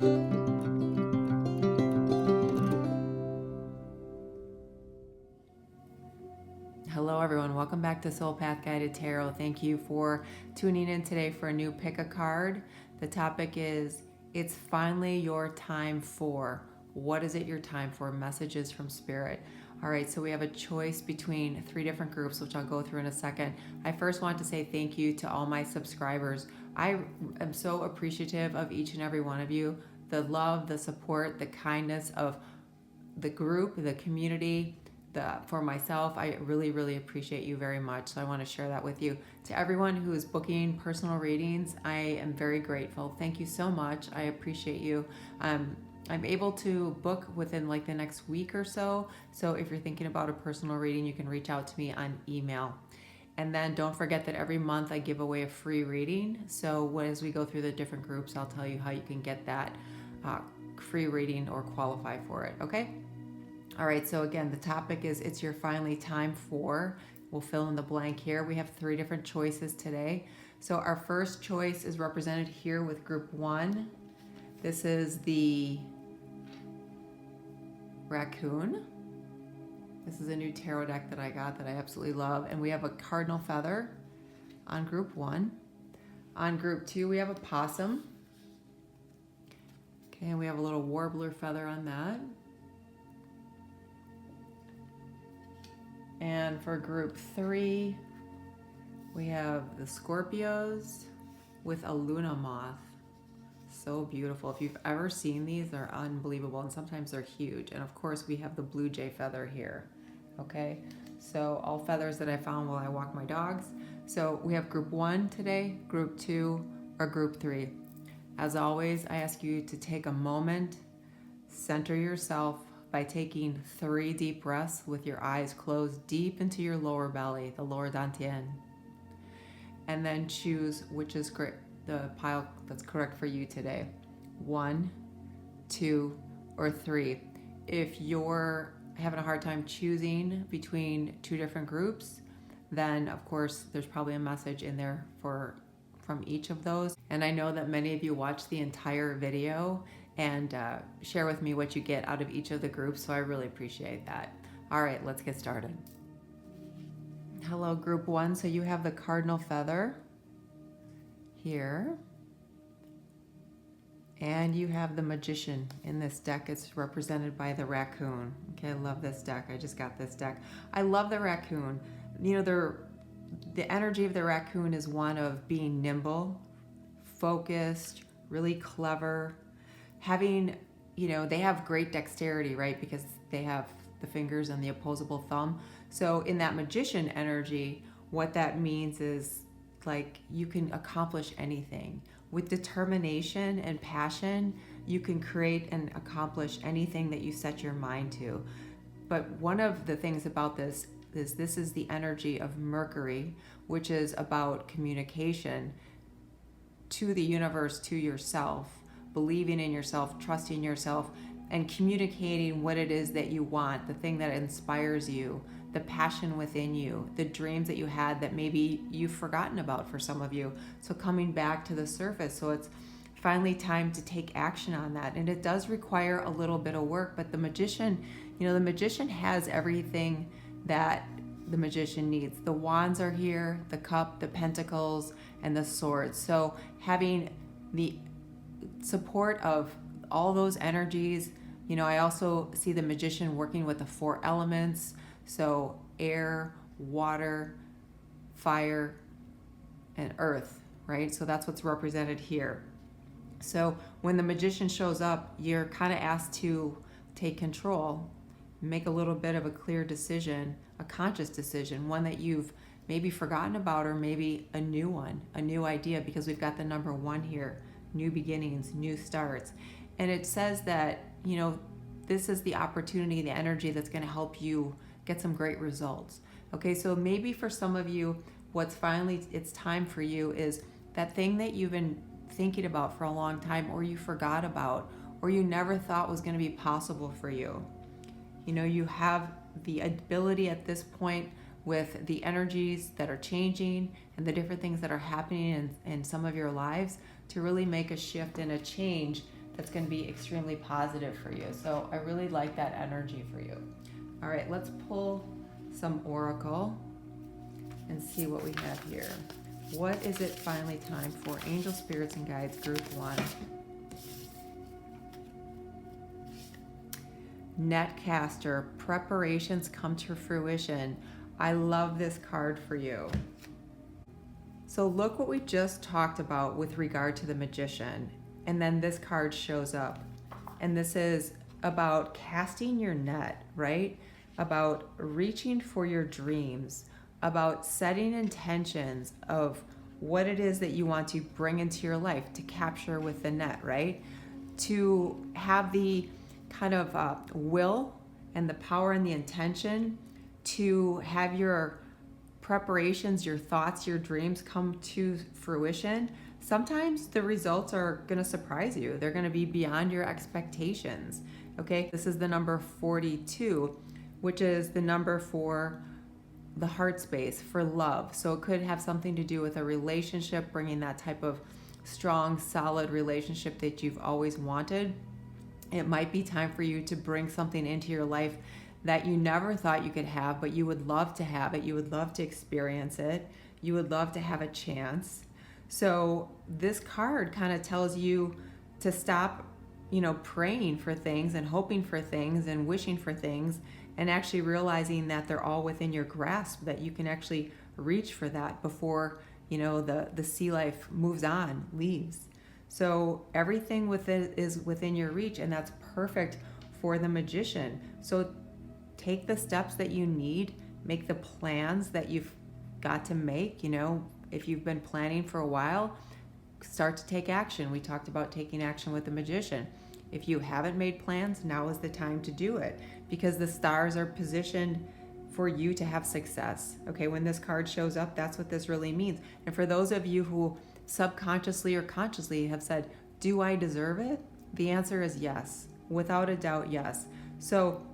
Hello everyone, welcome back to Soul Path Guided Tarot. Thank you for tuning in today for a new pick a card. The topic is, it's finally your time for. What is it your time for? Messages from Spirit. All right, so we have a choice between 3 different groups, which I'll go through in a second. I first want to say thank you to all my subscribers. I am so appreciative of each and every one of you. The love, the support, the kindness of the group, the community, for myself, I really appreciate you very much. So I want to share that with you. To everyone who is booking personal readings, I am very grateful. Thank you so much. I appreciate you. I'm able to book within like the next week or so. So if you're thinking about a personal reading, you can reach out to me on email. And then don't forget that every month I give away a free reading. So as we go through the different groups, I'll tell you how you can get that free reading or qualify for it. Okay? All right, so again, the topic is, it's your finally time for. We'll fill in the blank here. We have 3 different choices today. So our first choice is represented here with group 1. This is the raccoon. This is a new tarot deck that I got that I absolutely love. And we have a cardinal feather on group 1. On group 2, we have a possum. Okay, and we have a little warbler feather on that. And for group 3, we have the Scorpios with a Luna moth. So beautiful. If you've ever seen these, they're unbelievable, and sometimes they're huge. And of course, we have the blue jay feather here. Okay, so all feathers that I found while I walk my dogs. So we have group 1 today, group 2, or group 3. As always, I ask you to take a moment, center yourself, by taking 3 deep breaths with your eyes closed deep into your lower belly, the lower dantian. And then choose which is the pile that's correct for you today. 1, 2, or 3. If you're having a hard time choosing between 2 different groups, then of course there's probably a message in there from each of those. And I know that many of you watch the entire video and share with me what you get out of each of the groups, so I really appreciate that. All right, let's get started. Hello, group 1. So you have the cardinal feather here, and you have the magician in this deck. It's represented by the raccoon. Okay, I love this deck. I just got this deck. I love the raccoon. You know, the energy of the raccoon is one of being nimble, focused, really clever, having, they have great dexterity, right? Because they have the fingers and the opposable thumb. So in that magician energy, what that means is like you can accomplish anything. With determination and passion, you can create and accomplish anything that you set your mind to. But one of the things about this is the energy of Mercury, which is about communication to the universe, to yourself, believing in yourself, trusting yourself, and communicating what it is that you want, the thing that inspires you, the passion within you, the dreams that you had that maybe you've forgotten about for some of you. So coming back to the surface. So it's finally time to take action on that. And it does require a little bit of work, but the magician, the magician has everything that the magician needs. The wands are here, the cup, the pentacles, and the swords. So having the support of all those energies, I also see the magician working with the 4 elements. So air, water, fire, and earth, right? So that's what's represented here. So when the magician shows up, you're kind of asked to take control, make a little bit of a clear decision, a conscious decision, one that you've maybe forgotten about, or maybe a new one, a new idea, because we've got the number 1 here, new beginnings, new starts. And it says that, this is the opportunity, the energy that's going to help you get some great results. Okay, so maybe for some of you, it's time for you is that thing that you've been thinking about for a long time, or you forgot about, or you never thought was going to be possible for you. You have the ability at this point, with the energies that are changing and the different things that are happening in some of your lives, to really make a shift and a change that's going to be extremely positive for you. So I really like that energy for you. All right, let's pull some oracle and see what we have here. What is it finally time for Angel Spirits and Guides Group 1? Netcaster, preparations come to fruition. I love this card for you. So look what we just talked about with regard to the Magician. And then this card shows up. And this is about casting your net, right? About reaching for your dreams, about setting intentions of what it is that you want to bring into your life to capture with the net, right? To have the kind of will and the power and the intention to have your preparations, your thoughts, your dreams come to fruition. Sometimes the results are going to surprise you. They're going to be beyond your expectations. Okay, this is the number 42, which is the number for the heart space, for love. So it could have something to do with a relationship, bringing that type of strong, solid relationship that you've always wanted. It might be time for you to bring something into your life that you never thought you could have, but you would love to have it. You would love to experience it. You would love to have a chance. So this card kind of tells you to stop, praying for things and hoping for things and wishing for things, and actually realizing that they're all within your grasp, that you can actually reach for that before, the sea life moves on, leaves. So everything with it is within your reach, and that's perfect for the Magician. So take the steps that you need, make the plans that you've got to make. If you've been planning for a while, start to take action. We talked about taking action with the Magician. If you haven't made plans, now is the time to do it, because the stars are positioned for you to have success. Okay, when this card shows up, that's what this really means. And for those of you who subconsciously or consciously have said, do I deserve it? The answer is yes, without a doubt, yes. So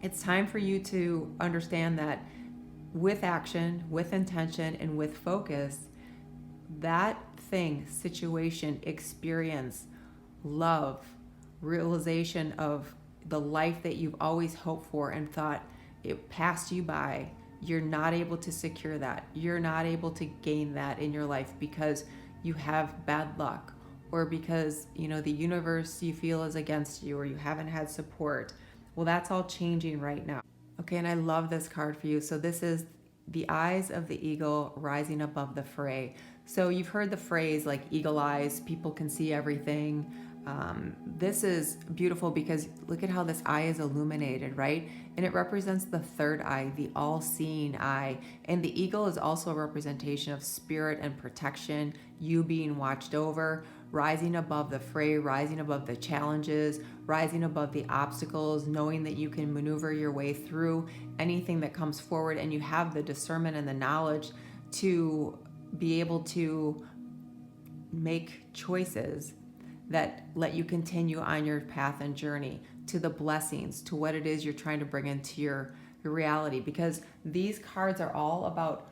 it's time for you to understand that with action, with intention, and with focus, that thing, situation, experience, love, realization of the life that you've always hoped for and thought it passed you by, you're not able to secure that. You're not able to gain that in your life because you have bad luck, or because, the universe you feel is against you, or you haven't had support. Well, that's all changing right now. Okay, and I love this card for you. So this is the eyes of the eagle rising above the fray. So you've heard the phrase like eagle eyes, people can see everything. This is beautiful because look at how this eye is illuminated, right? And it represents the third eye, the all-seeing eye. And the eagle is also a representation of spirit and protection, you being watched over, rising above the fray, rising above the challenges, rising above the obstacles, knowing that you can maneuver your way through anything that comes forward, and you have the discernment and the knowledge to be able to make choices that let you continue on your path and journey to the blessings, to what it is you're trying to bring into your reality. Because these cards are all about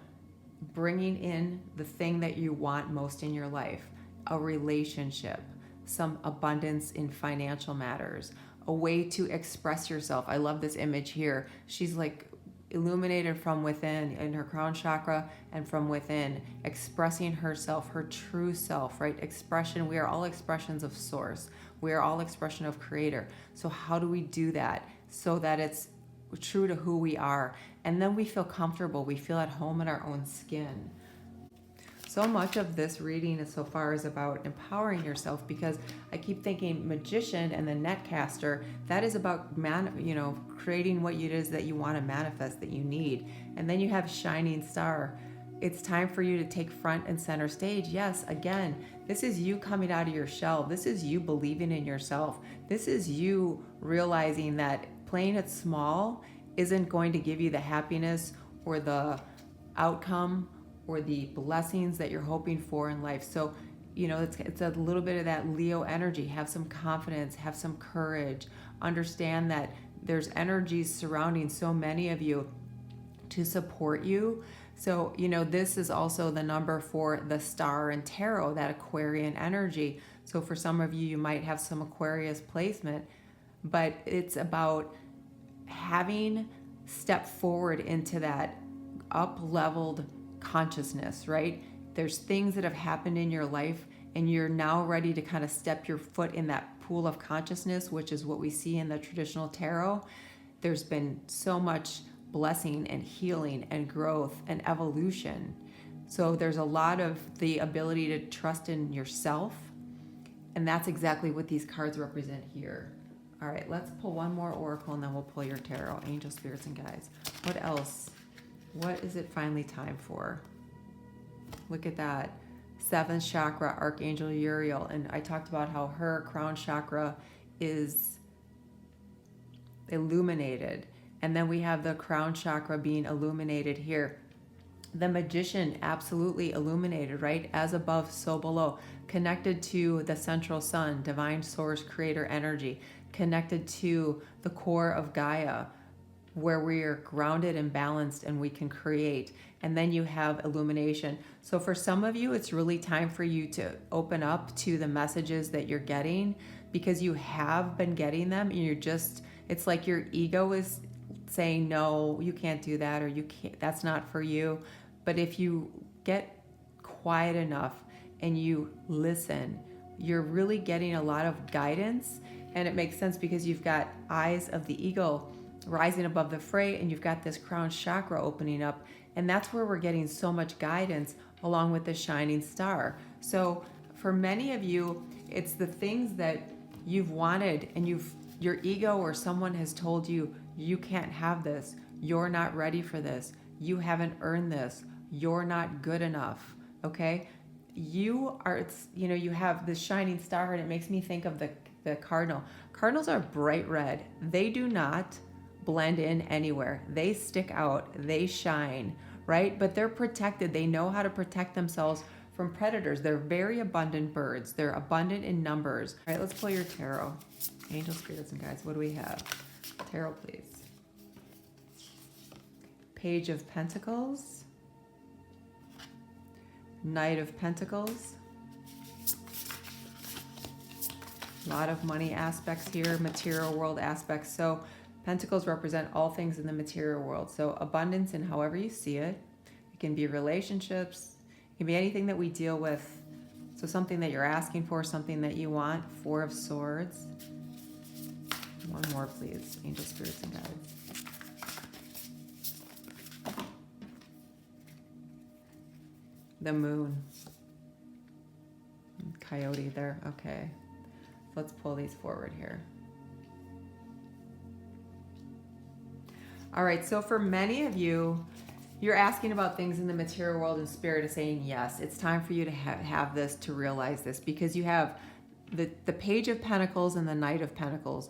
bringing in the thing that you want most in your life, a relationship, some abundance in financial matters, a way to express yourself. I love this image here. She's like illuminated from within in her crown chakra and from within, expressing herself, her true self, right? Expression. We are all expressions of source. We are all expression of creator. So how do we do that so that it's true to who we are? And then we feel comfortable. We feel at home in our own skin. So much of this reading so far is about empowering yourself, because I keep thinking Magician and the Netcaster, that is about creating what it is that you want to manifest, that you need. And then you have Shining Star. It's time for you to take front and center stage. Yes, again, this is you coming out of your shell. This is you believing in yourself. This is you realizing that playing it small isn't going to give you the happiness or the outcome or the blessings that you're hoping for in life. So, it's a little bit of that Leo energy. Have some confidence, have some courage, understand that there's energies surrounding so many of you to support you. So, this is also the number for the star and tarot, that Aquarian energy. So for some of you, you might have some Aquarius placement, but it's about having stepped forward into that up-leveled consciousness, right? There's things that have happened in your life and you're now ready to kind of step your foot in that pool of consciousness, which is what we see in the traditional tarot. There's been so much blessing and healing and growth and evolution. So there's a lot of the ability to trust in yourself. And that's exactly what these cards represent here. All right, let's pull one more oracle and then we'll pull your tarot. Angel, spirits, and guides. What else? What is it finally time for? Look at that. 7th chakra, Archangel Uriel. And I talked about how her crown chakra is illuminated. And then we have the crown chakra being illuminated here. The Magician, absolutely illuminated, right? As above, so below. Connected to the central sun, divine source, creator energy. Connected to the core of Gaia, where we are grounded and balanced and we can create. And then you have illumination. So for some of you, it's really time for you to open up to the messages that you're getting, because you have been getting them and you're just, it's like your ego is saying, no, you can't do that, or you can't, that's not for you. But if you get quiet enough and you listen, you're really getting a lot of guidance. And it makes sense because you've got eyes of the eagle rising above the fray, and you've got this crown chakra opening up. And that's where we're getting so much guidance, along with the shining star. So for many of you, it's the things that you've wanted and your ego or someone has told you, you can't have this, you're not ready for this, you haven't earned this, you're not good enough. Okay, you are, you have this shining star, and it makes me think of the cardinal. Cardinals are bright red. They do not blend in anywhere. They stick out, they shine, right? But they're protected. They know how to protect themselves from predators. They're very abundant birds. They're abundant in numbers. All right, let's pull your tarot. Angel, spirits, and guides. What do we have? Tarot, please. Page of Pentacles. Knight of Pentacles. A lot of money aspects here, material world aspects. So Pentacles represent all things in the material world. So abundance in however you see it. It can be relationships. It can be anything that we deal with. So something that you're asking for, something that you want. 4 of Swords. One more, please. Angel, spirits, and guides. The Moon. Coyote there. Okay. Let's pull these forward here. All right, so for many of you, you're asking about things in the material world, and Spirit is saying, yes, it's time for you to have this, to realize this, because you have the Page of Pentacles and the Knight of Pentacles,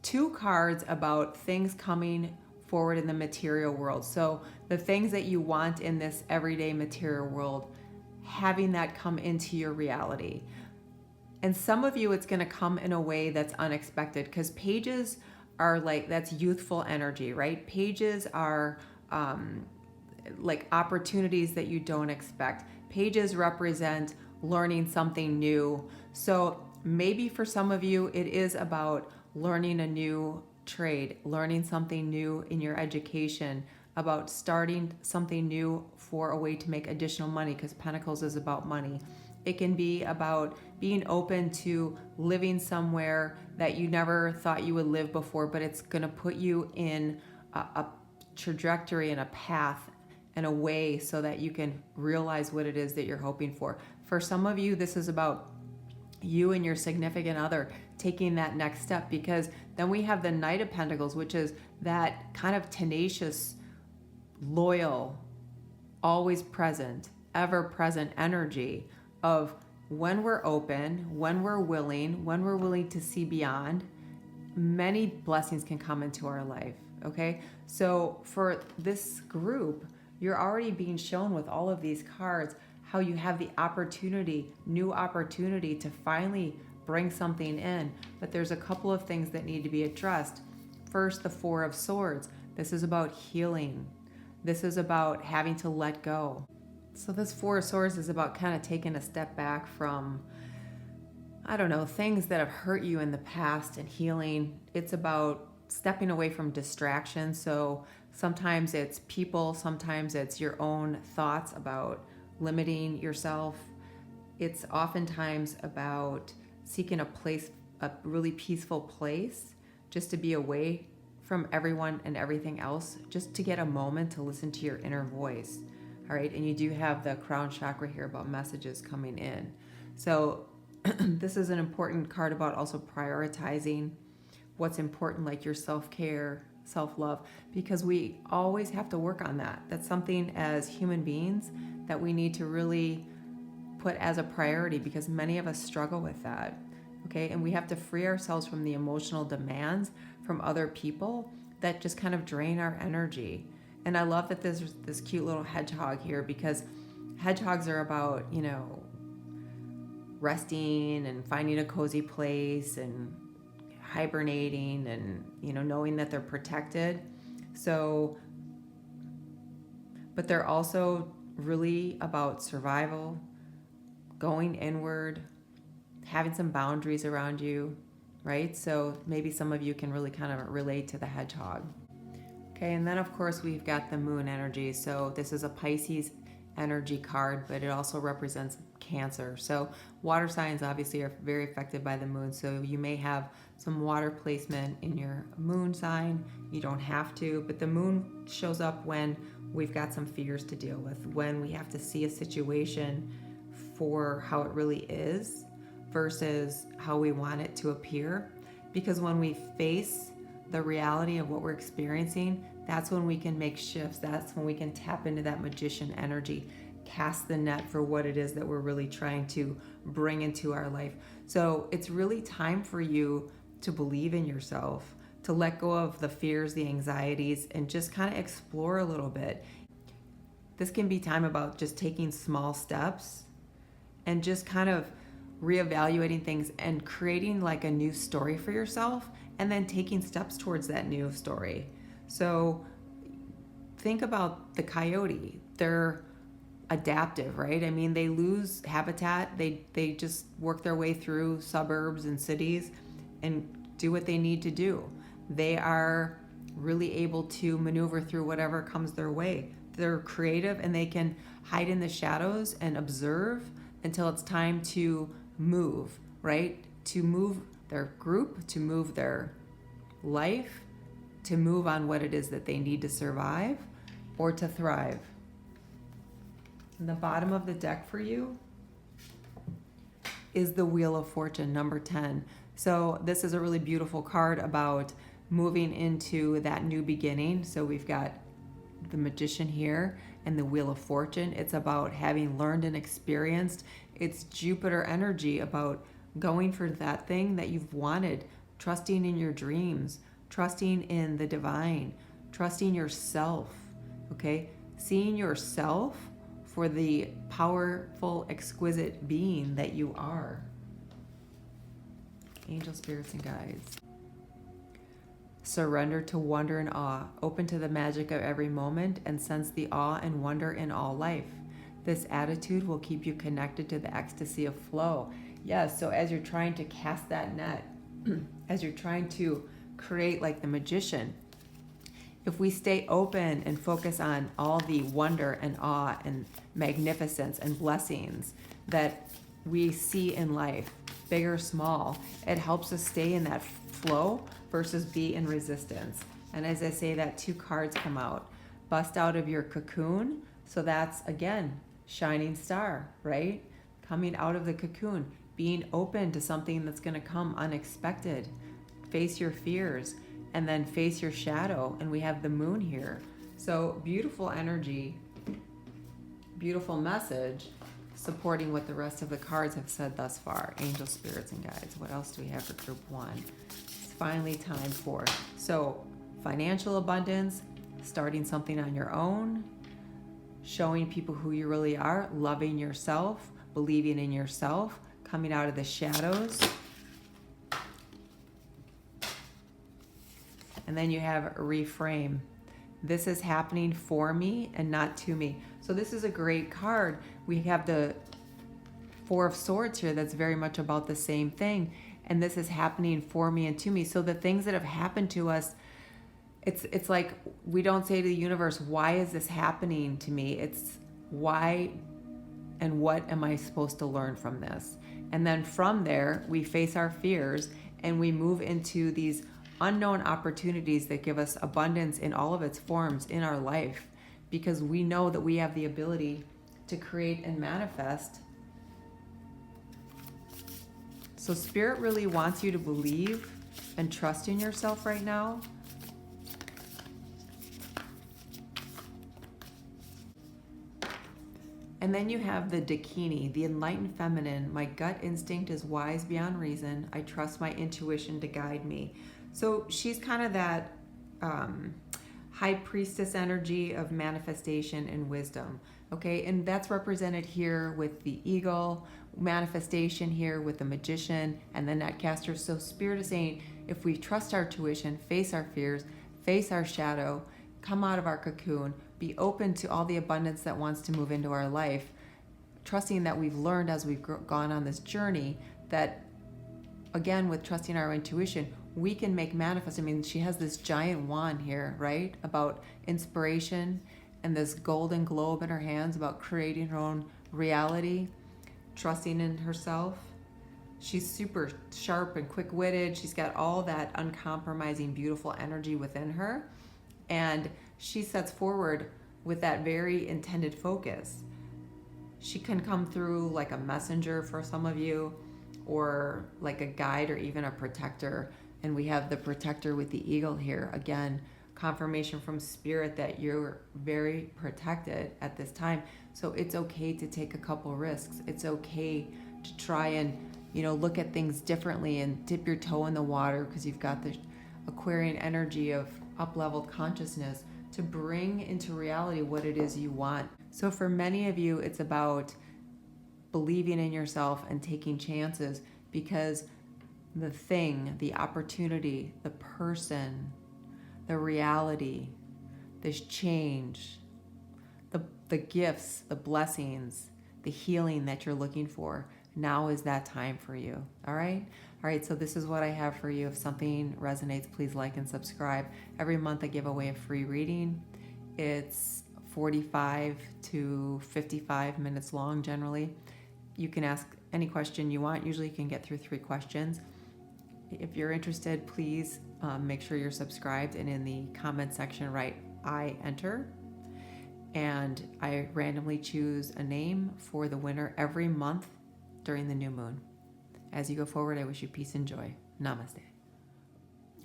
2 cards about things coming forward in the material world. So the things that you want in this everyday material world, having that come into your reality. And some of you, it's going to come in a way that's unexpected, because pages are like, that's youthful energy, right? Pages are like opportunities that you don't expect. Pages represent learning something new. So maybe for some of you, it is about learning a new trade, learning something new in your education, about starting something new for a way to make additional money, because Pentacles is about money. It can be about being open to living somewhere that you never thought you would live before, but it's going to put you in a trajectory and a path and a way so that you can realize what it is that you're hoping for. For some of you, this is about you and your significant other taking that next step, because then we have the Knight of Pentacles, which is that kind of tenacious, loyal, always present, ever present energy of when we're open, when we're willing to see beyond, many blessings can come into our life. Okay, so for this group, you're already being shown with all of these cards how you have the opportunity, new opportunity, to finally bring something in. But there's a couple of things that need to be addressed. First, the 4 of Swords. This is about healing. This is about having to let go. So this 4 of Swords is about kind of taking a step back from I don't know, things that have hurt you in the past and healing. It's about stepping away from distraction. So sometimes it's people, sometimes it's your own thoughts about limiting yourself. It's oftentimes about seeking a place, a really peaceful place, just to be away from everyone and everything else, just to get a moment to listen to your inner voice. All right. And you do have the crown chakra here about messages coming in. So this is an important card about also prioritizing what's important, like your self-care, self-love, because we always have to work on that. That's something as human beings that we need to really put as a priority, because many of us struggle with that. Okay. And we have to free ourselves from the emotional demands from other people that just kind of drain our energy. And I love that there's this cute little hedgehog here, because hedgehogs are about, you know, resting and finding a cozy place and hibernating and, you know, knowing that they're protected. So, but they're also really about survival, going inward, having some boundaries around you, right? So maybe some of you can really kind of relate to the hedgehog. Okay, and then of course we've got the moon energy. So this is a Pisces energy card, but it also represents Cancer. So water signs obviously are very affected by the moon. So you may have some water placement in your moon sign. You don't have to, but the moon shows up when we've got some fears to deal with, when we have to see a situation for how it really is versus how we want it to appear. Because when we face the reality of what we're experiencing, that's when we can make shifts. That's when we can tap into that magician energy, cast the net for what it is that we're really trying to bring into our life. So it's really time for you to believe in yourself, to let go of the fears, the anxieties, and just kind of explore a little bit. This can be time about just taking small steps and just kind of reevaluating things and creating like a new story for yourself, and then taking steps towards that new story. So think about the coyote. They're adaptive, right? I mean, they lose habitat. They just work their way through suburbs and cities and do what they need to do. They are really able to maneuver through whatever comes their way. They're creative and they can hide in the shadows and observe until it's time to move, right? To move their group, to move their life, to move on what it is that they need to survive or to thrive. And the bottom of the deck for you is the Wheel of Fortune, number 10. So this is a really beautiful card about moving into that new beginning. So we've got the Magician here and the Wheel of Fortune. It's about having learned and experienced. It's Jupiter energy about going for that thing that you've wanted, trusting in your dreams, trusting in the divine, trusting yourself, okay? Seeing yourself for the powerful, exquisite being that you are. Angel, spirits, and guides. Surrender to wonder and awe. Open to the magic of every moment and sense the awe and wonder in all life. This attitude will keep you connected to the ecstasy of flow. Yes, so as you're trying to cast that net, as you're trying to create like the magician, if we stay open and focus on all the wonder and awe and magnificence and blessings that we see in life, big or small, it helps us stay in that flow versus be in resistance. And as I say that, 2 cards come out. Bust out of your cocoon. So that's, again, shining star, right? Coming out of the cocoon, being open to something that's going to come unexpected. Face your fears and then face your shadow. And we have the moon here. So beautiful energy, beautiful message, supporting what the rest of the cards have said thus far. Angel, spirits, and guides. What else do we have for group 1? It's finally time for, so financial abundance, starting something on your own, showing people who you really are, loving yourself, believing in yourself, coming out of the shadows. And then you have reframe. This is happening for me and not to me. So this is a great card. We have the Four of Swords here, that's very much about the same thing. And this is happening for me and to me. So the things that have happened to us, it's like we don't say to the universe, why is this happening to me? It's why and what am I supposed to learn from this? And then from there, we face our fears and we move into these unknown opportunities that give us abundance in all of its forms in our life, because we know that we have the ability to create and manifest. So Spirit really wants you to believe and trust in yourself right now. And then you have the Dakini, the enlightened feminine. My gut instinct is wise beyond reason. I trust my intuition to guide me. So she's kind of that high priestess energy of manifestation and wisdom. Okay, and that's represented here with the eagle, manifestation here with the magician and the netcaster. So Spirit is saying, if we trust our tuition, face our fears, face our shadow, come out of our cocoon, be open to all the abundance that wants to move into our life, trusting that we've learned as we've gone on this journey that, again, with trusting our intuition, we can make manifest. I mean, she has this giant wand here, right? About inspiration, and this golden globe in her hands about creating her own reality, trusting in herself. She's super sharp and quick-witted. She's got all that uncompromising, beautiful energy within her. And she sets forward with that very intended focus. She can come through like a messenger for some of you, or like a guide, or even a protector. And we have the protector with the eagle here. Again, confirmation from Spirit that you're very protected at this time. So it's okay to take a couple risks. It's okay to try and, look at things differently and dip your toe in the water, because you've got the Aquarian energy of up-leveled consciousness to bring into reality what it is you want. So for many of you, it's about believing in yourself and taking chances, because the thing, the opportunity, the person, the reality, this change, the gifts, the blessings, the healing that you're looking for, now is that time for you. All right? All right, so this is what I have for you. If something resonates, please like and subscribe. Every month I give away a free reading. It's 45 to 55 minutes long generally. You can ask any question you want. Usually you can get through 3 questions. If you're interested, please make sure you're subscribed, and in the comment section write I enter, and I randomly choose a name for the winner every month during the new moon. As you go forward, I wish you peace and joy. Namaste.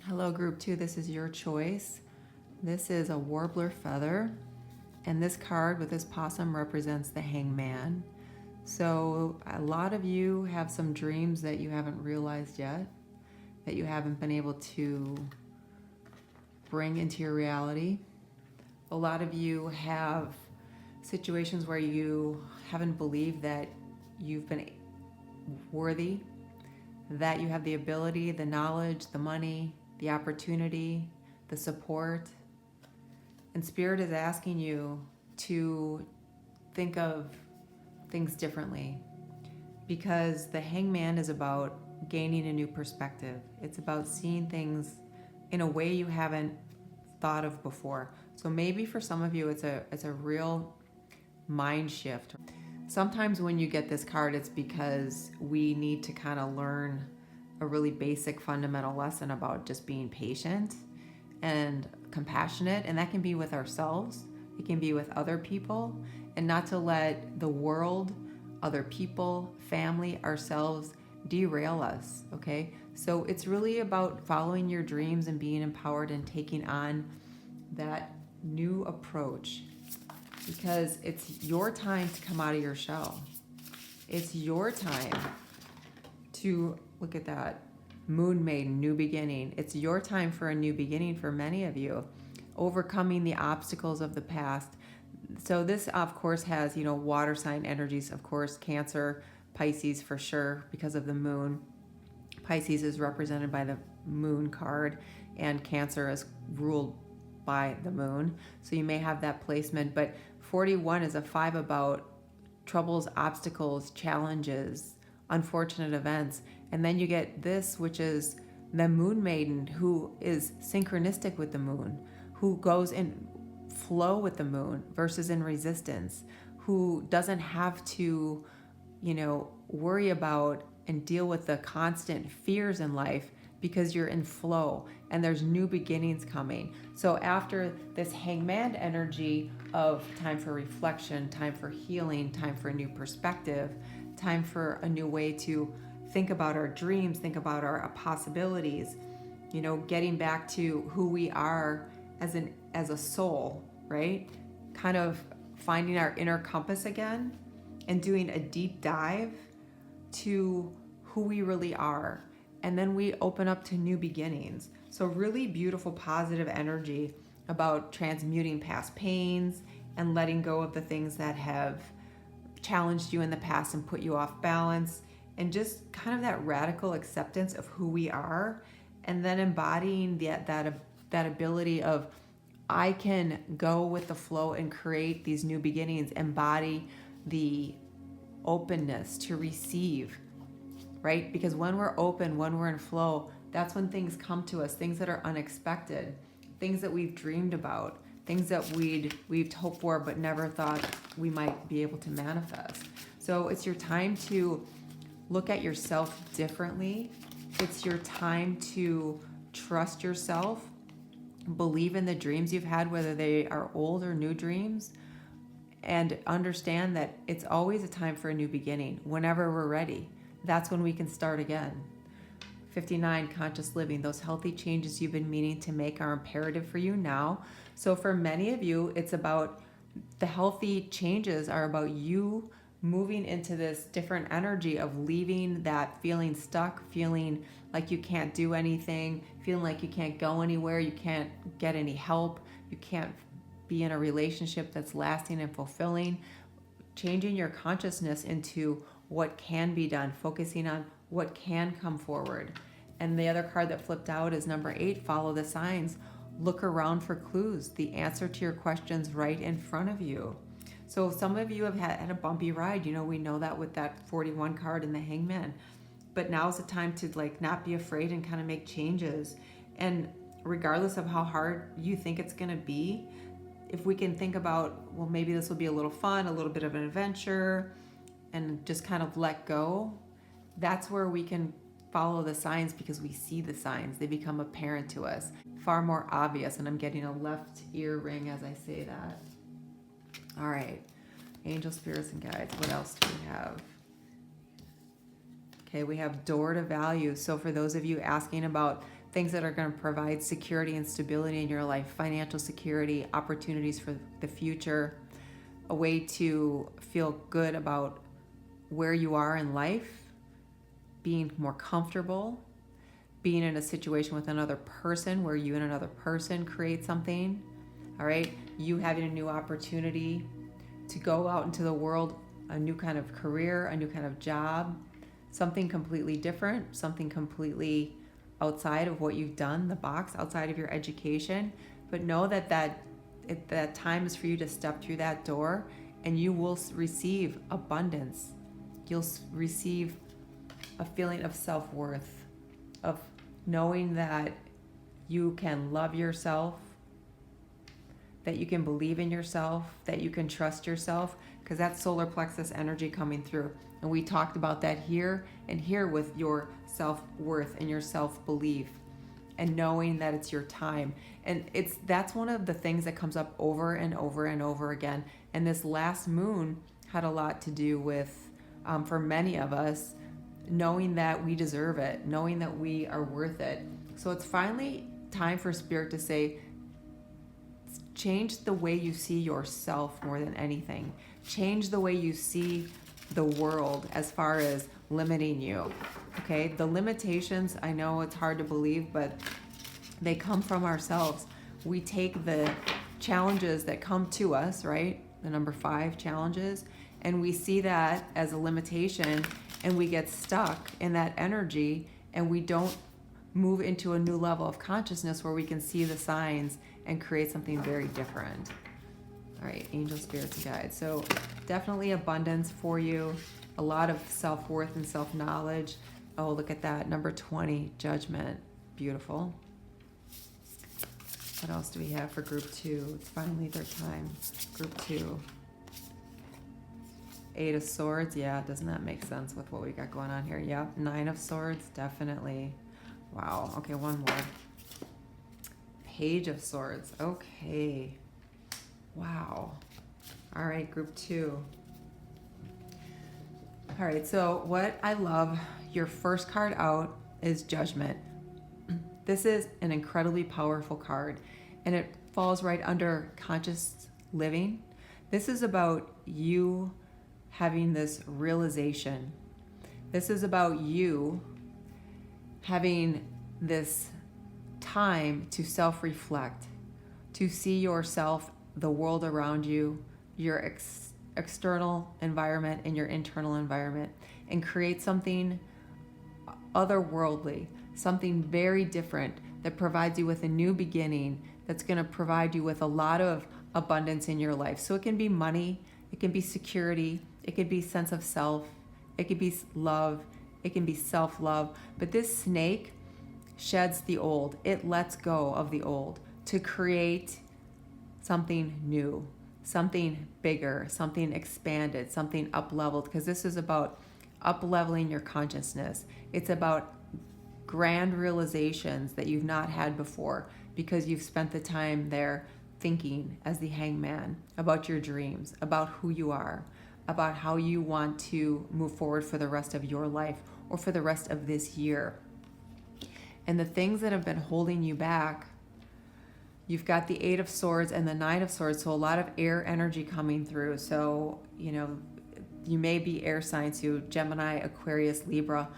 Hello, group 2. This is your choice. This is a warbler feather, and this card with this possum represents the hangman. So a lot of you have some dreams that you haven't realized yet, that you haven't been able to bring into your reality. A lot of you have situations where you haven't believed that you've been worthy, that you have the ability, the knowledge, the money, the opportunity, the support. And Spirit is asking you to think of things differently, because the hangman is about gaining a new perspective. It's about seeing things in a way you haven't thought of before. So maybe for some of you, it's a real mind shift. Sometimes when you get this card, it's because we need to kind of learn a really basic fundamental lesson about just being patient and compassionate. And that can be with ourselves. It can be with other people, and not to let the world, other people, family, ourselves derail us. Okay. So it's really about following your dreams and being empowered and taking on that new approach, because it's your time to come out of your shell. It's your time to look at that moon maiden, new beginning. It's your time for a new beginning for many of you, overcoming the obstacles of the past. So this, of course, has, water sign energies, of course, Cancer, Pisces for sure, because of the moon. Pisces is represented by the moon card, and Cancer is ruled by the moon. So you may have that placement, but 41 is a 5 about troubles, obstacles, challenges, unfortunate events. And then you get this, which is the moon maiden, who is synchronistic with the moon, who goes in flow with the moon versus in resistance, who doesn't have to, worry about and deal with the constant fears in life, because you're in flow and there's new beginnings coming. So after this hangman energy of time for reflection, time for healing, time for a new perspective, time for a new way to think about our dreams, think about our possibilities, getting back to who we are as a soul, right? Kind of finding our inner compass again and doing a deep dive to who we really are. And then we open up to new beginnings. So really beautiful, positive energy about transmuting past pains and letting go of the things that have challenged you in the past and put you off balance, and just kind of that radical acceptance of who we are, and then embodying that ability of, I can go with the flow and create these new beginnings, embody the openness to receive, right? Because when we're open, when we're in flow, that's when things come to us, things that are unexpected, things that we've dreamed about, things that we've hoped for but never thought we might be able to manifest. So it's your time to look at yourself differently. It's your time to trust yourself, believe in the dreams you've had, whether they are old or new dreams, and understand that it's always a time for a new beginning. Whenever we're ready, that's when we can start again. 59, conscious living. Those healthy changes you've been meaning to make are imperative for you now. So for many of you, it's about the healthy changes are about you moving into this different energy of leaving that feeling stuck, feeling like you can't do anything, feeling like you can't go anywhere, you can't get any help, you can't be in a relationship that's lasting and fulfilling. Changing your consciousness into what can be done, focusing on what can come forward. And the other card that flipped out is number 8, follow the signs. Look around for clues, the answer to your questions right in front of you. So some of you have had a bumpy ride. We know that with that 41 card and the hangman. But now's the time to not be afraid and kind of make changes. And regardless of how hard you think it's going to be, if we can think about, well, maybe this will be a little fun, a little bit of an adventure, and just kind of let go, that's where we can follow the signs, because we see the signs. They become apparent to us, far more obvious. And I'm getting a left ear ring as I say that. All right, angel, spirits, and guides. What else do we have? Okay, we have door to value. So for those of you asking about things that are going to provide security and stability in your life, financial security, opportunities for the future, a way to feel good about where you are in life, being more comfortable, being in a situation with another person where you and another person create something, all right? You having a new opportunity to go out into the world, a new kind of career, a new kind of job, something completely different, something completely outside of what you've done, the box, outside of your education. But know that time is for you to step through that door, and you will receive abundance. You'll receive a feeling of self-worth, of knowing that you can love yourself, that you can believe in yourself, that you can trust yourself, because that's solar plexus energy coming through. And we talked about that here and here with your self-worth and your self-belief and knowing that it's your time. And that's one of the things that comes up over and over and over again. And this last moon had a lot to do with, for many of us, knowing that we deserve it, knowing that we are worth it. So it's finally time for Spirit to say, change the way you see yourself more than anything. Change the way you see the world as far as limiting you. Okay, the limitations, I know it's hard to believe, but they come from ourselves. We take the challenges that come to us, right? The number 5 challenges, and we see that as a limitation, and we get stuck in that energy, and we don't move into a new level of consciousness where we can see the signs and create something very different. All right, angel spirits and guides. So definitely abundance for you. A lot of self-worth and self-knowledge. Oh, look at that. Number 20, judgment. Beautiful. What else do we have for group 2? It's finally their time. Group 2. 8 of Swords. Yeah, doesn't that make sense with what we got going on here? Yep. 9 of Swords. Definitely. Wow. Okay, one more. Page of Swords. Okay. Wow. All right, group 2. All right, so what I love, your first card out is Judgment. This is an incredibly powerful card, and it falls right under conscious living. This is about you having this realization. This is about you having this time to self-reflect, to see yourself, the world around you, your external environment and your internal environment, and create something otherworldly, something very different that provides you with a new beginning, that's going to provide you with a lot of abundance in your life. So it can be money, it can be security, it could be sense of self, it could be love, it can be self-love. But this snake sheds the old. It lets go of the old to create something new, something bigger, something expanded, something up-leveled, because this is about up-leveling your consciousness. It's about grand realizations that you've not had before because you've spent the time there thinking as the hangman about your dreams, about who you are, about how you want to move forward for the rest of your life or for the rest of this year. And the things that have been holding you back, you've got the 8 of Swords and the 9 of Swords, so a lot of air energy coming through. So, you know, you may be air signs, you Gemini, Aquarius, Libra,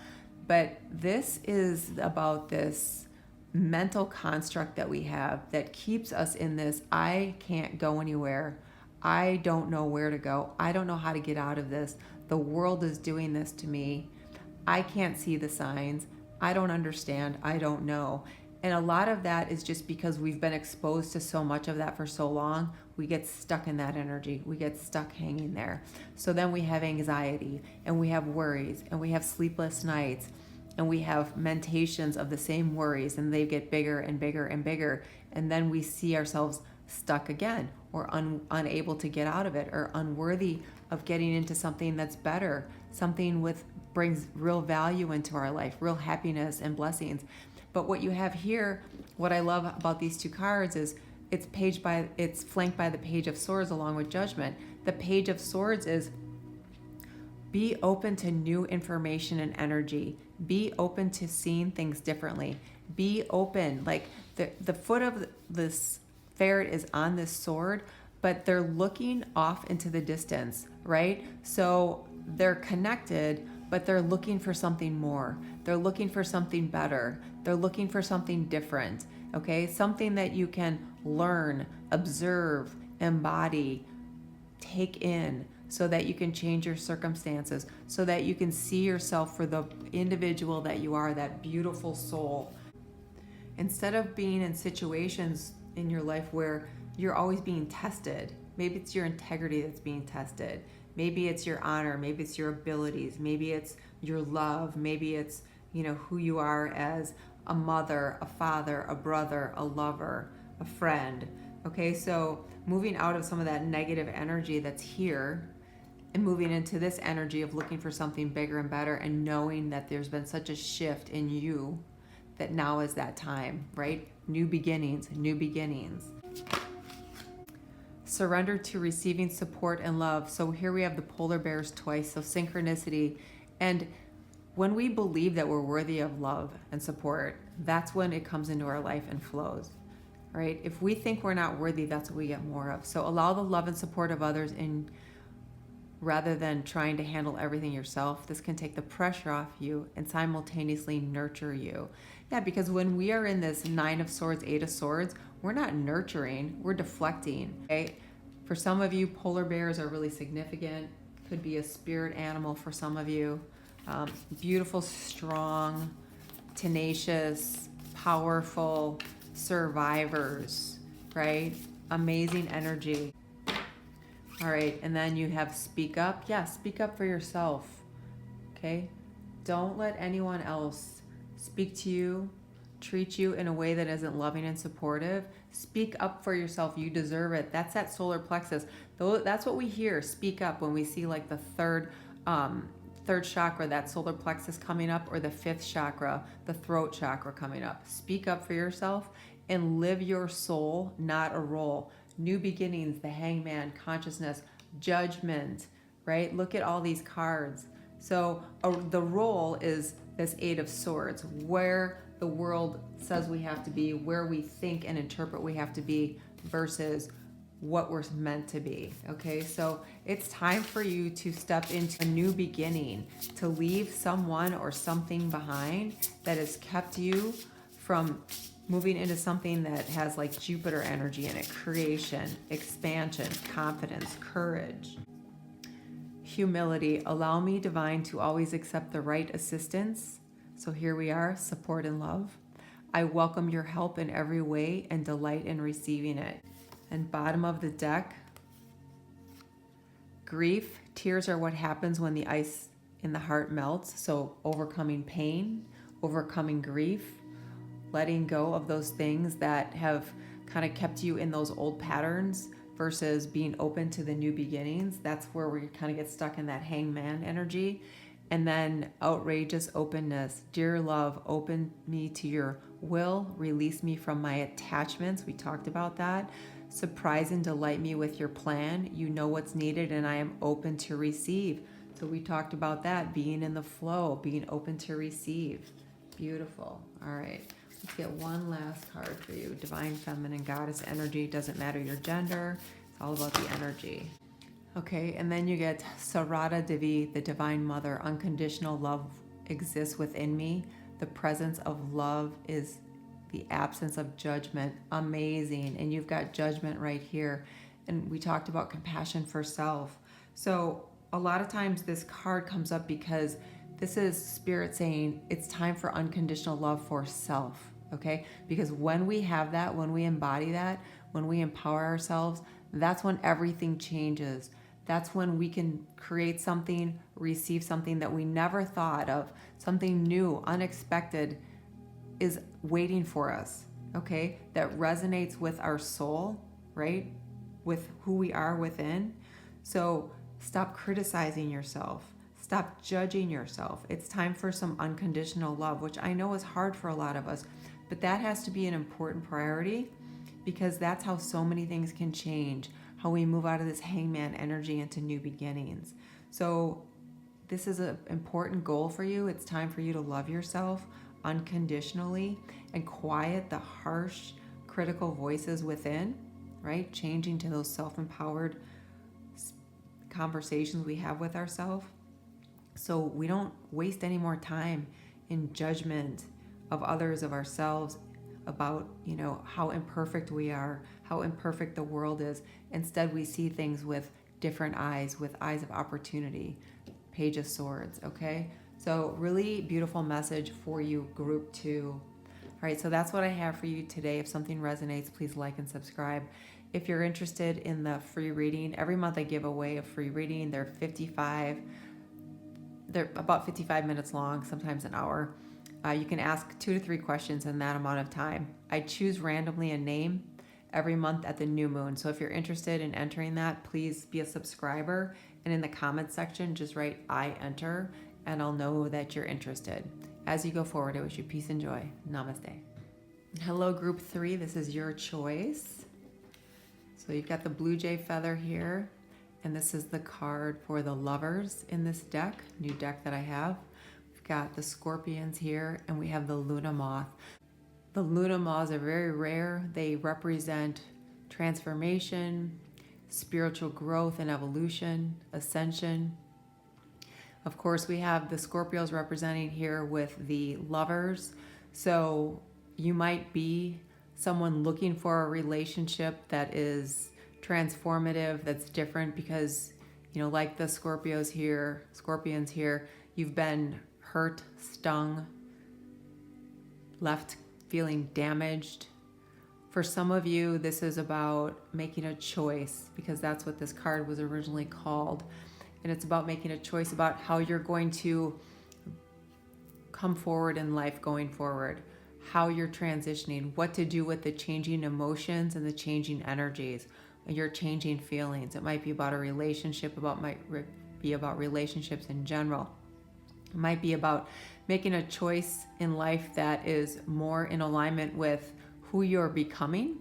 but this is about this mental construct that we have that keeps us in this, I can't go anywhere. I don't know where to go. I don't know how to get out of this. The world is doing this to me. I can't see the signs. I don't understand. I don't know. And a lot of that is just because we've been exposed to so much of that for so long, we get stuck in that energy. We get stuck hanging there. So then we have anxiety, and we have worries, and we have sleepless nights, and we have mentations of the same worries, and they get bigger and bigger and bigger. And then we see ourselves stuck again, or unable to get out of it, or unworthy of getting into something that's better, something with brings real value into our life, real happiness and blessings. But what you have here, what I love about these two cards is it's flanked by the Page of Swords along with Judgment. The Page of Swords is be open to new information and energy. Be open to seeing things differently. Be open. Like the foot of this ferret is on this sword, but they're looking off into the distance, right? So they're connected, but they're looking for something more. They're looking for something better. They're looking for something different, okay? Something that you can learn, observe, embody, take in, so that you can change your circumstances, so that you can see yourself for the individual that you are, that beautiful soul. Instead of being in situations in your life where you're always being tested, maybe it's your integrity that's being tested, maybe it's your honor, maybe it's your abilities, maybe it's your love, maybe it's, you know, who you are as a mother, a father, a brother, a lover, a friend. Okay, so moving out of some of that negative energy that's here and moving into this energy of looking for something bigger and better, and knowing that there's been such a shift in you that now is that time, right? New beginnings, new beginnings. Surrender to receiving support and love. So here we have the polar bears twice, so synchronicity. And when we believe that we're worthy of love and support, that's when it comes into our life and flows, right? If we think we're not worthy, that's what we get more of. So allow the love and support of others rather than trying to handle everything yourself. This can take the pressure off you and simultaneously nurture you. Yeah, because when we are in this 9 of Swords, 8 of Swords, we're not nurturing, we're deflecting. Okay? For some of you, polar bears are really significant. Could be a spirit animal for some of you. Beautiful, strong, tenacious, powerful survivors, right? Amazing energy. All right, and then you have speak up. Yeah, speak up for yourself. Okay? Don't let anyone else speak to you, treat you in a way that isn't loving and supportive. Speak up for yourself. You deserve it. That's that solar plexus. That's what we hear. Speak up when we see like the third chakra, that solar plexus coming up, or the fifth chakra, the throat chakra coming up. Speak up for yourself and live your soul, not a role. New beginnings, the hangman, consciousness, judgment, right? Look at all these cards. So the role is this Eight of Swords, where the world says we have to be, where we think and interpret we have to be, versus what we're meant to be. Okay, so it's time for you to step into a new beginning, to leave someone or something behind that has kept you from moving into something that has like Jupiter energy in it: creation, expansion, confidence, courage, humility. Allow me, divine, to always accept the right assistance. So here we are, support and love. I welcome your help in every way and delight in receiving it. And bottom of the deck, grief. Tears are what happens when the ice in the heart melts. So overcoming pain, overcoming grief, letting go of those things that have kind of kept you in those old patterns versus being open to the new beginnings. That's where we kind of get stuck in that hangman energy. And then outrageous openness. Dear love, open me to your will. Release me from my attachments. We talked about that. Surprise and delight me with your plan. You know what's needed and I am open to receive. So we talked about that, being in the flow, being open to receive. Beautiful. All right. Let's get one last card for you. Divine Feminine Goddess energy. Doesn't matter your gender. It's all about the energy. Okay, and then you get Sarada Devi, the Divine Mother. Unconditional love exists within me. The presence of love is the absence of judgment. Amazing. And you've got judgment right here. And we talked about compassion for self. So a lot of times this card comes up because this is Spirit saying it's time for unconditional love for self, okay? Because when we have that, when we embody that, when we empower ourselves, that's when everything changes. That's when we can create something, receive something that we never thought of, something new, unexpected is waiting for us, okay? That resonates with our soul, right? With who we are within. So stop criticizing yourself. Stop judging yourself. It's time for some unconditional love, which I know is hard for a lot of us, but that has to be an important priority because that's how so many things can change, how we move out of this hangman energy into new beginnings. So this is an important goal for you. It's time for you to love yourself unconditionally and quiet the harsh, critical voices within, right? Changing to those self-empowered conversations we have with ourselves. So we don't waste any more time in judgment of others, of ourselves, about, how imperfect we are, how imperfect the world is. Instead, we see things with different eyes, with eyes of opportunity. Page of Swords, okay? So really beautiful message for you, group 2. All right, so that's what I have for you today. If something resonates, please like and subscribe. If you're interested in the free reading, every month I give away a free reading. They're about 55 minutes long, sometimes an hour. You can ask 2 to 3 questions in that amount of time. I choose randomly a name every month at the new moon. So if you're interested in entering that, please be a subscriber. And in the comments section, just write I enter, and I'll know that you're interested. As you go forward, I wish you peace and joy. Namaste. Hello, group 3. This is your choice. So you've got the blue jay feather here. And this is the card for the lovers in this deck, new deck that I have. We've got the scorpions here, and we have the Luna moth. The Luna moths are very rare. They represent transformation, spiritual growth and evolution, ascension. Of course, we have the Scorpios representing here with the lovers. So you might be someone looking for a relationship that is transformative, that's different because, like the scorpions here, you've been hurt, stung, left feeling damaged, For some of you, this is about making a choice, because that's what this card was originally called. And it's about making a choice about how you're going to come forward in life going forward, how you're transitioning, what to do with the changing emotions and the changing energies, your changing feelings. It might be about a relationship, might be about relationships in general. It might be about making a choice in life that is more in alignment with who you're becoming.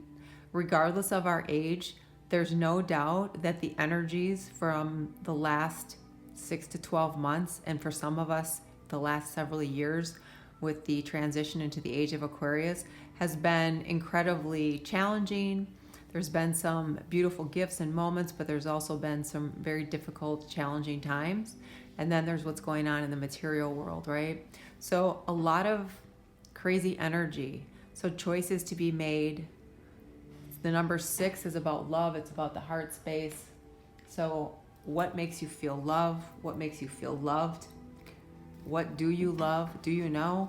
Regardless of our age, there's no doubt that the energies from the last 6 to 12 months, and for some of us, the last several years with the transition into the age of Aquarius, has been incredibly challenging. There's been some beautiful gifts and moments, but there's also been some very difficult, challenging times. And then there's what's going on in the material world, right? So a lot of crazy energy. So choices to be made. The number 6 is about love. It's about the heart space. So what makes you feel love? What makes you feel loved? What do you love? Do you know?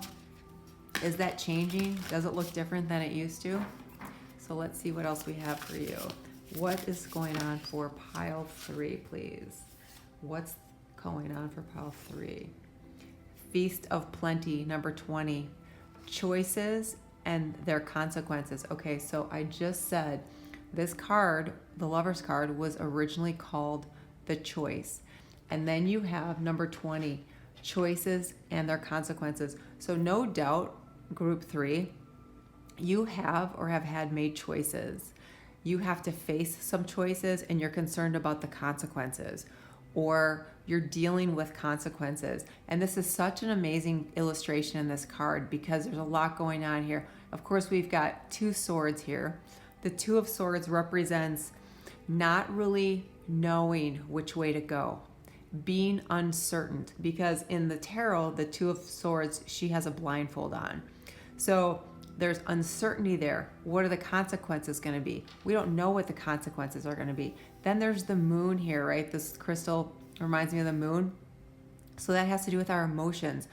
Is that changing? Does it look different than it used to? So let's see what else we have for you. What is going on for pile 3, please? What's going on for pile 3? Feast of Plenty, number 20. Choices and their consequences. Okay, so I just said this card, the Lover's card, was originally called the Choice. And then you have number 20, choices and their consequences. So no doubt, group 3, you have or have had made choices. You have to face some choices and you're concerned about the consequences, or you're dealing with consequences. And this is such an amazing illustration in this card because there's a lot going on here. Of course, we've got 2 swords here. The 2 of Swords represents not really knowing which way to go, being uncertain, because in the tarot, the 2 of Swords, she has a blindfold on. So there's uncertainty there. What are the consequences going to be? We don't know what the consequences are going to be. Then there's the moon here, right? This crystal reminds me of the moon. So that has to do with our emotions,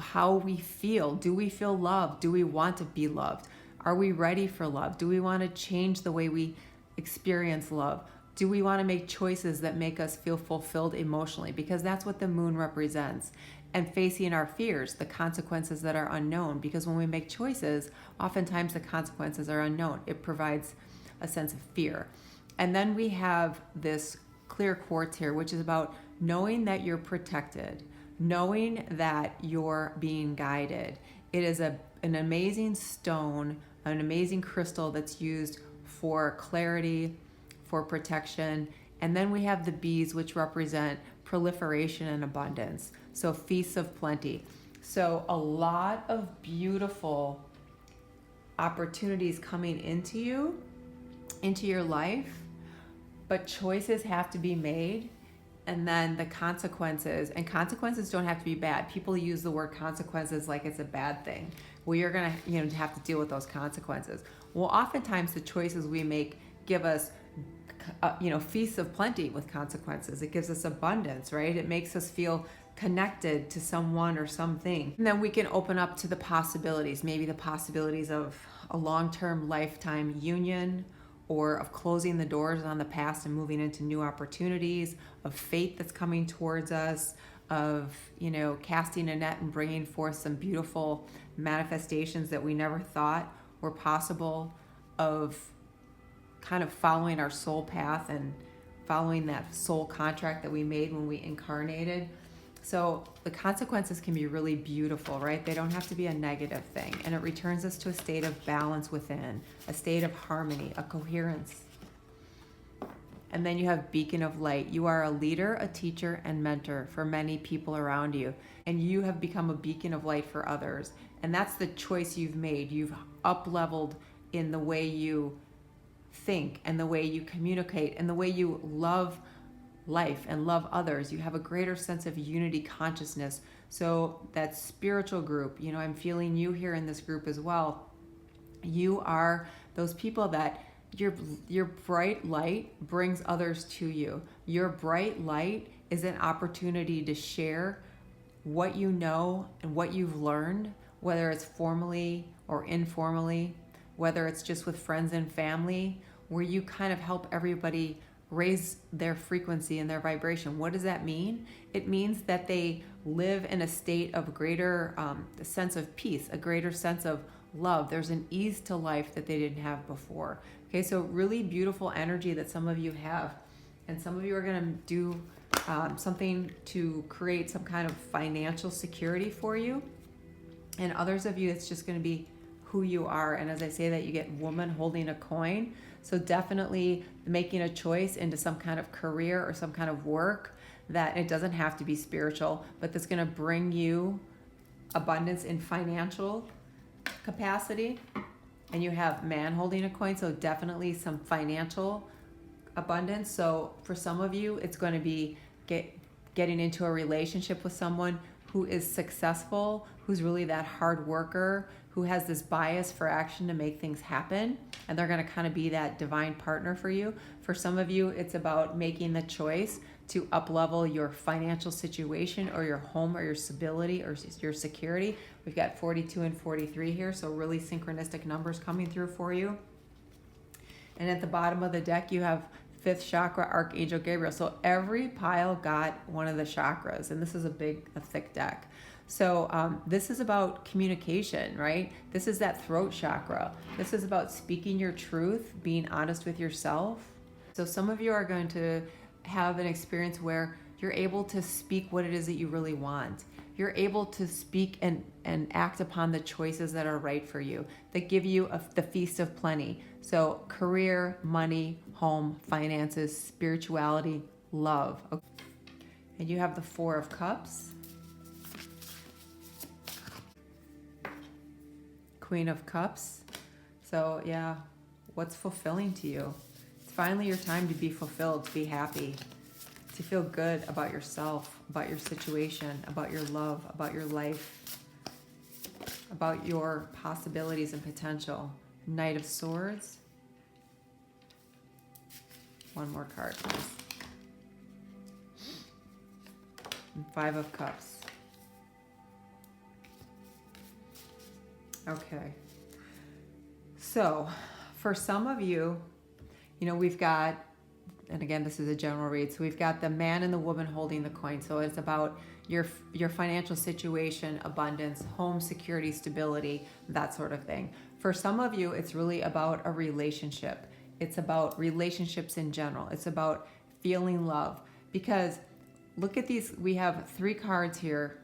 how we feel. Do we feel loved? Do we want to be loved? Are we ready for love? Do we want to change the way we experience love? Do we want to make choices that make us feel fulfilled emotionally? Because that's what the moon represents. And facing our fears, the consequences that are unknown. Because when we make choices, oftentimes the consequences are unknown. It provides a sense of fear. And then we have this clear quartz here, which is about knowing that you're protected, knowing that you're being guided. It is an amazing stone, an amazing crystal that's used for clarity, for protection. And then we have the bees, which represent proliferation and abundance. So feasts of plenty. So a lot of beautiful opportunities coming into you, into your life, but choices have to be made. And then the consequences, and consequences don't have to be bad. People use the word consequences like it's a bad thing. Well, you're gonna have to deal with those consequences. Well, oftentimes the choices we make give us feasts of plenty with consequences. It gives us abundance, right? It makes us feel connected to someone or something. And then we can open up to the possibilities, maybe the possibilities of a long-term lifetime union, or of closing the doors on the past and moving into new opportunities, of fate that's coming towards us, of, casting a net and bringing forth some beautiful manifestations that we never thought were possible, of kind of following our soul path and following that soul contract that we made when we incarnated. So the consequences can be really beautiful, right? They don't have to be a negative thing. And it returns us to a state of balance within, a state of harmony, a coherence. And then you have beacon of light. You are a leader, a teacher, and mentor for many people around you. And you have become a beacon of light for others. And that's the choice you've made. You've up-leveled in the way you think and the way you communicate and the way you love life and love others. You have a greater sense of unity consciousness. So that spiritual group, I'm feeling you here in this group as well. You are those people that your bright light brings others to you. Your bright light is an opportunity to share what you know and what you've learned, whether it's formally or informally, whether it's just with friends and family, where you kind of help everybody raise their frequency and their vibration. What does that mean? It means that they live in a state of greater sense of peace, a greater sense of love. There's an ease to life that they didn't have before. Okay, so really beautiful energy that some of you have. And some of you are going to do something to create some kind of financial security for you. And others of you, it's just going to be who you are. And as I say that, you get woman holding a coin. So definitely making a choice into some kind of career or some kind of work that it doesn't have to be spiritual, but that's going to bring you abundance in financial capacity. And you have man holding a coin, so definitely some financial abundance. So for some of you, it's going to be getting into a relationship with someone who is successful, who's really that hard worker, who has this bias for action to make things happen, and they're going to kind of be that divine partner for you. For some of you, it's about making the choice to up-level your financial situation or your home or your stability or your security. We've got 42 and 43 here, so really synchronistic numbers coming through for you. And at the bottom of the deck, you have 5th chakra, Archangel Gabriel. So every pile got one of the chakras, and this is a thick deck. So this is about communication, right? This is that throat chakra. This is about speaking your truth, being honest with yourself. So some of you are going to have an experience where you're able to speak what it is that you really want. You're able to speak and act upon the choices that are right for you, that give you the feast of plenty. So career, money, home, finances, spirituality, love. Okay. And you have the 4 of Cups, Queen of Cups. So yeah, what's fulfilling to you? It's finally your time to be fulfilled, to be happy, to feel good about yourself, about your situation, about your love, about your life, about your possibilities and potential. Knight of Swords. One more card, please. And 5 of Cups. Okay. So for some of you, we've got, and again, this is a general read. So we've got the man and the woman holding the coin. So it's about your financial situation, abundance, home security, stability, that sort of thing. For some of you, it's really about a relationship. It's about relationships in general. It's about feeling love. Because look at these. We have 3 cards here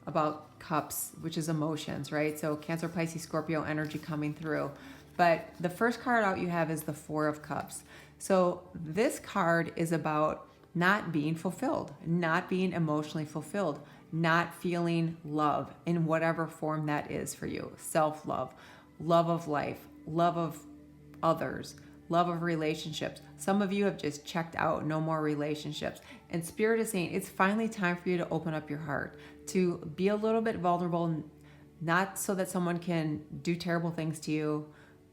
about cups, which is emotions, right? So Cancer, Pisces, Scorpio energy coming through. But the first card out you have is the 4 of Cups. So this card is about not being fulfilled, not being emotionally fulfilled, not feeling love in whatever form that is for you. Self-love, love of life, love of others, love of relationships. Some of you have just checked out, no more relationships. And Spirit is saying it's finally time for you to open up your heart, to be a little bit vulnerable, not so that someone can do terrible things to you,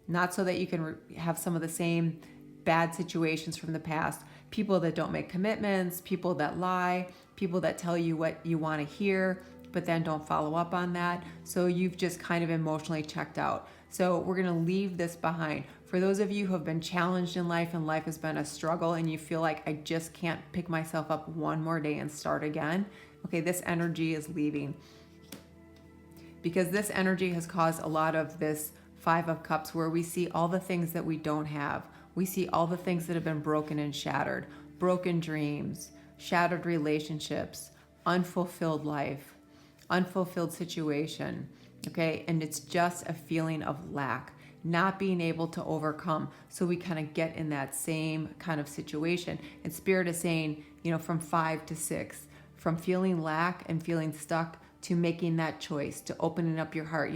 not so that you can have some of the same bad situations from the past. People that don't make commitments, people that lie, people that tell you what you want to hear, but then don't follow up on that. So you've just kind of emotionally checked out. So we're going to leave this behind. For those of you who have been challenged in life and life has been a struggle and you feel like I just can't pick myself up one more day and start again, okay, this energy is leaving. Because this energy has caused a lot of this 5 of Cups where we see all the things that we don't have. We see all the things that have been broken and shattered. Broken dreams, shattered relationships, unfulfilled life, unfulfilled situation, okay? And it's just a feeling of lack, not being able to overcome. So we kind of get in that same kind of situation. And Spirit is saying, from 5 to 6, from feeling lack and feeling stuck to making that choice, to opening up your heart.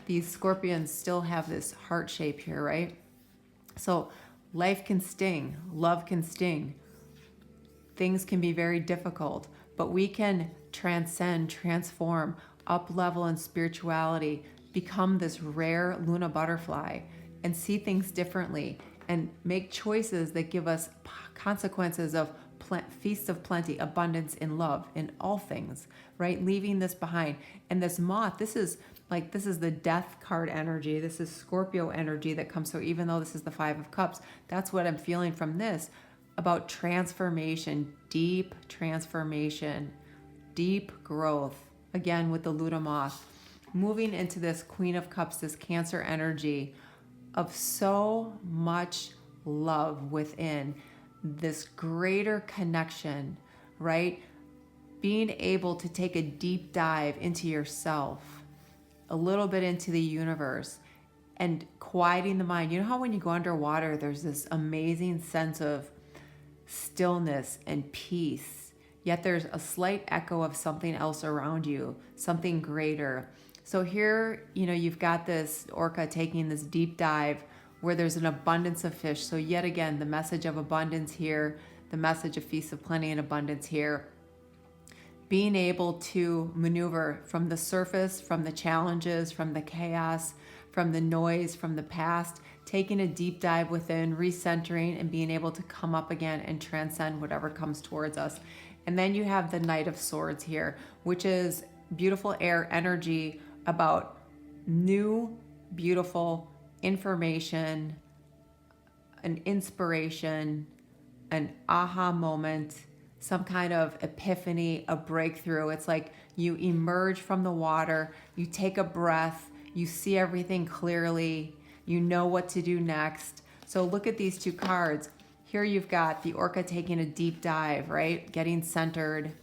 These scorpions still have this heart shape here, right? So life can sting, love can sting. Things can be very difficult, but we can transcend, transform, up-level in spirituality, become this rare Luna butterfly and see things differently and make choices that give us consequences of feasts of plenty, abundance in love, in all things, right? Leaving this behind. And this moth, this is like this is the death card energy. This is Scorpio energy that comes. So even though this is the Five of Cups, that's what I'm feeling from this about transformation, deep growth. Again, with the Luda moth, moving into this Queen of Cups, this Cancer energy of so much love within, this greater connection, right? Being able to take a deep dive into yourself, a little bit into the universe, and quieting the mind. You know how when you go underwater, there's this amazing sense of stillness and peace, yet there's a slight echo of something else around you, something greater. So here, you've got this orca taking this deep dive where there's an abundance of fish. So yet again, the message of abundance here, the message of feast of plenty and abundance here. Being able to maneuver from the surface, from the challenges, from the chaos, from the noise, from the past, taking a deep dive within, recentering, and being able to come up again and transcend whatever comes towards us. And then you have the Knight of Swords here, which is beautiful air energy about new, beautiful information, an inspiration, an aha moment, some kind of epiphany, a breakthrough. It's like you emerge from the water, you take a breath, you see everything clearly, you know what to do next. So look at these two cards. Here you've got the orca taking a deep dive, right? Getting centered.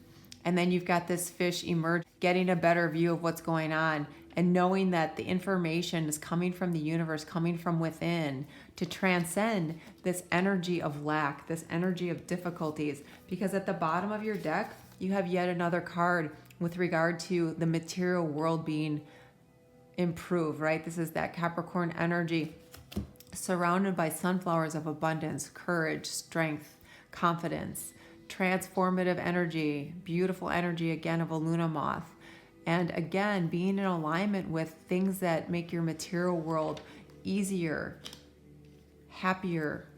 And then you've got this fish emerge, getting a better view of what's going on, and knowing that the information is coming from the universe, coming from within, to transcend this energy of lack, this energy of difficulties. Because at the bottom of your deck, you have yet another card with regard to the material world being improved, right? This is that Capricorn energy, surrounded by sunflowers of abundance, courage, strength, confidence, transformative energy, beautiful energy again of a Luna moth. And again, being in alignment with things that make your material world easier, happier,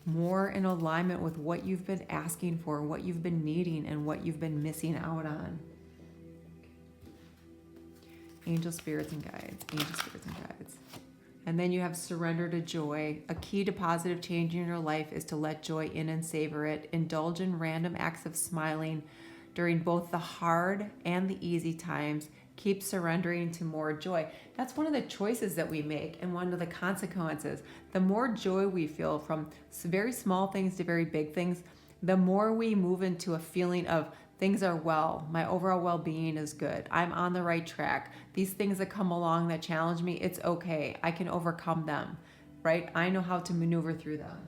more in alignment with what you've been asking for, what you've been needing, and what you've been missing out on. Angel spirits and guides, angel spirits and guides. And then you have surrender to joy. A key to positive change in your life is to let joy in and savor it. Indulge in random acts of smiling during both the hard and the easy times. Keep surrendering to more joy. That's one of the choices that we make, and one of the consequences. The more joy we feel from very small things to very big things, the more we move into a feeling of things are well, my overall well-being is good, I'm on the right track. These things that come along that challenge me, it's okay, I can overcome them, right? I know how to maneuver through them.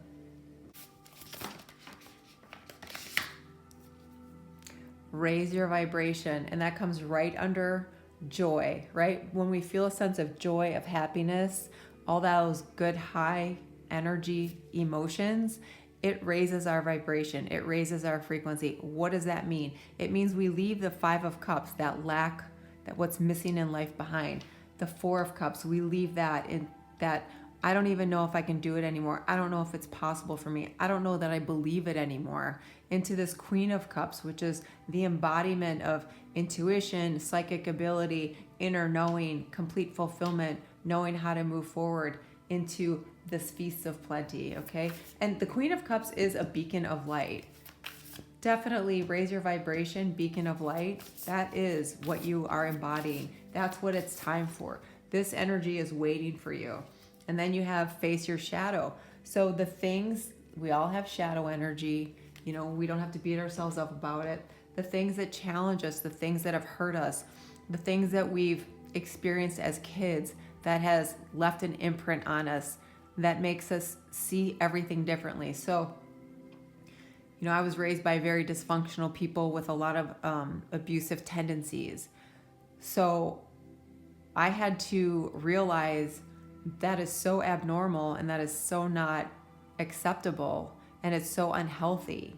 Raise your vibration, and that comes right under joy, right? When we feel a sense of joy, of happiness, all those good high energy emotions, it raises our vibration, it raises our frequency. What does that mean? It means we leave the Five of Cups, that lack, that what's missing in life behind. The Four of Cups, we leave that in that I don't even know if I can do it anymore. I don't know if it's possible for me. I don't know that I believe it anymore. Into this Queen of Cups, which is the embodiment of intuition, psychic ability, inner knowing, complete fulfillment, knowing how to move forward into this feast of plenty, okay? And the Queen of Cups is a beacon of light. Definitely raise your vibration, beacon of light. That is what you are embodying. That's what it's time for. This energy is waiting for you. And then you have face your shadow. So the things, we all have shadow energy. You know, we don't have to beat ourselves up about it. The things that challenge us, the things that have hurt us, the things that we've experienced as kids that has left an imprint on us, that makes us see everything differently. So, you know, I was raised by very dysfunctional people with a lot of abusive tendencies. So I had to realize that is so abnormal, and that is so not acceptable, and it's so unhealthy.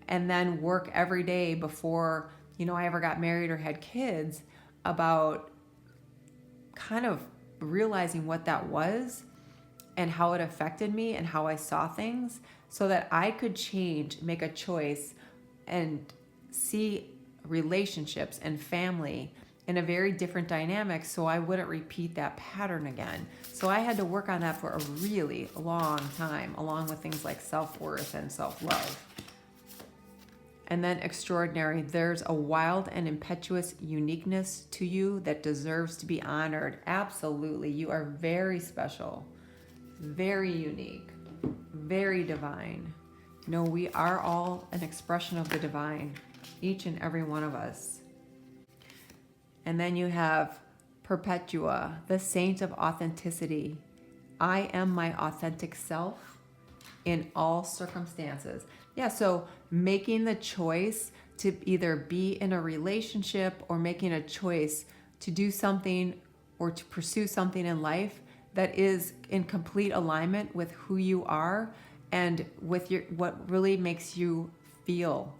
And then work every day before, you know, I ever got married or had kids, about kind of realizing what that was and how it affected me and how I saw things, so that I could change, make a choice, and see relationships and family in a very different dynamic, so I wouldn't repeat that pattern again. So I had to work on that for a really long time, along with things like self-worth and self-love. And then extraordinary. There's a wild and impetuous uniqueness to you that deserves to be honored. Absolutely. You are very special, very unique, very divine. You know, we are all an expression of the divine, each and every one of us. And then you have Perpetua, the saint of authenticity. I am my authentic self in all circumstances. Yeah, so making the choice to either be in a relationship or making a choice to do something or to pursue something in life that is in complete alignment with who you are and with your what really makes you feel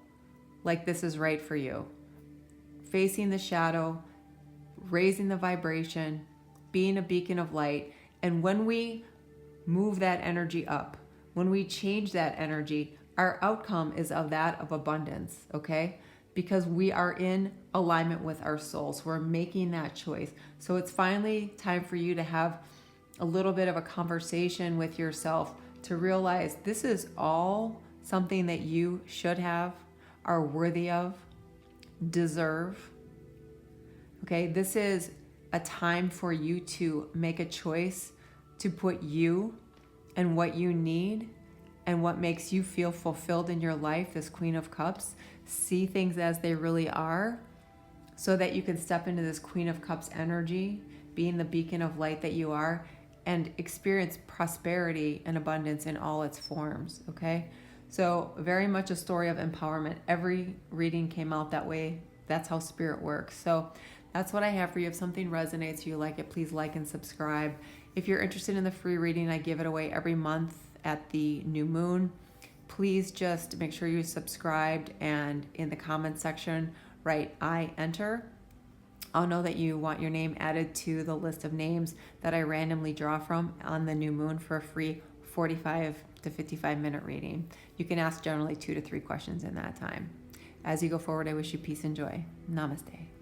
like this is right for you. Facing the shadow, raising the vibration, being a beacon of light. And when we move that energy up, when we change that energy, our outcome is of that of abundance, okay? Because we are in alignment with our souls. We're making that choice. So it's finally time for you to have a little bit of a conversation with yourself to realize this is all something that you should have, are worthy of, deserve. Okay, this is a time for you to make a choice to put you and what you need and what makes you feel fulfilled in your life as Queen of Cups. See things as they really are so that you can step into this Queen of Cups energy, being the beacon of light that you are, and experience prosperity and abundance in all its forms, okay? So very much a story of empowerment. Every reading came out that way. That's how spirit works. So that's what I have for you. If something resonates, you like it, please like and subscribe. If you're interested in the free reading, I give it away every month at the new moon. Please just make sure you're subscribed and in the comment section, write I enter. I'll know that you want your name added to the list of names that I randomly draw from on the new moon for a free 45 to 55 minute reading. You can ask generally 2 to 3 questions in that time. As you go forward, I wish you peace and joy. Namaste.